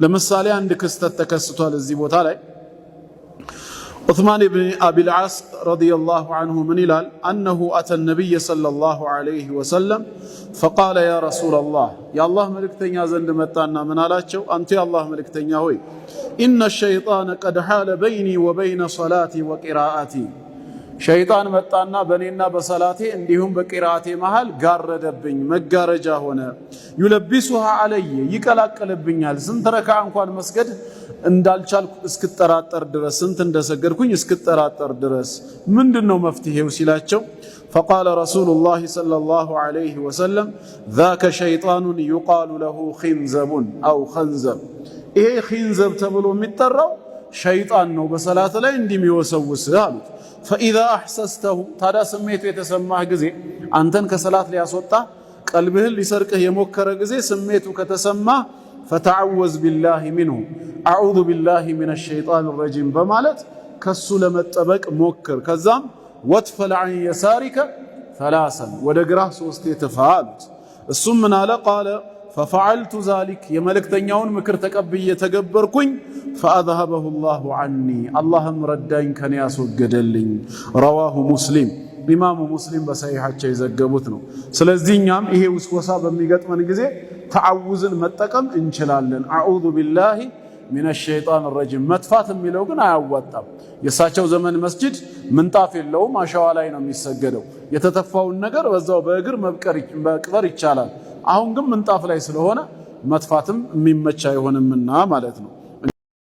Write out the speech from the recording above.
ለምሳሌ አንድ ክስተት ተከስቷል እዚህ ቦታ ላይ عثمان بن أبي العاص رضي الله عنه من إلال أنه أتى النبي صلى الله عليه وسلم فقال يا رسول الله يا الله ملكتن يا زند متانا من علاتشو أنت يا الله ملكتن يا هوي إن الشيطان قد حال بيني وبين صلاتي وقراءتي شيطان متانا بنينا بصلاتي عندهم بقراءتي محل غاردبኝ መጋረጃ ሆነ يلبسها علي ይቀላቀልብኛል ስንት ረካ እንኳን መስገድ እንዳልቻልኩ እስክጠራጠር ድረስ ስንት እንደሰገድኩኝ እስክጠራጠር ድረስ ምንድነው መፍትሄው ሲላቸው فقال رسول الله صلى الله عليه وسلم ذاك شيطان يقال له خنزب أو خنزب ይሄ خنزب ተብሎ የሚጠራው ሸይጣን ነው በሰላት ላይ እንደሚወሰውስ አሉት فإذا أحسسته ታዲያ ስሜቱ የተሰማህ ጊዜ አንተን ከሰላት ሊያስወጣ ቀልብህን ሊሰርቅህ የሞከረ ጊዜ ስሜቱ ከተሰማ فتعوذ بالله منه أعوذ بالله من الشيطان الرجيم بمالت كسو لمتبك موكر كزام واتفل عن يسارك ثلاثا ودقراه سوستي تفعلت السمن على قال ففعلت ذلك يملك تنيون مكر تقبي يتقبركن فأذهبه الله عني اللهم ردين كان ياسوقدلين رواه مسلم ኢማሙ ሙስሊም በሰሂሃቸው የዘገቡት ነው ስለዚህ እኛም ይሄ ውስወሳ በሚገጥመን ጊዜ ተዓውዝን መጠቀም እንችላለን አዑዙ ቢላሂ ሚነ ሸይጣን الرجيم መጥፋት የሚለው ግን አያዋጣም የሳቸው ዘመን መስጂድ ምንጣፍ የለውም አሸዋ ላይ ነው የሚሰገደው የተተፋውን ነገር በዛው በእግር መቅበር ይቻላል አሁን ግን ምንጣፍ ላይ ስለሆነ መጥፋትም የሚመች አይሆንምና ማለት ነው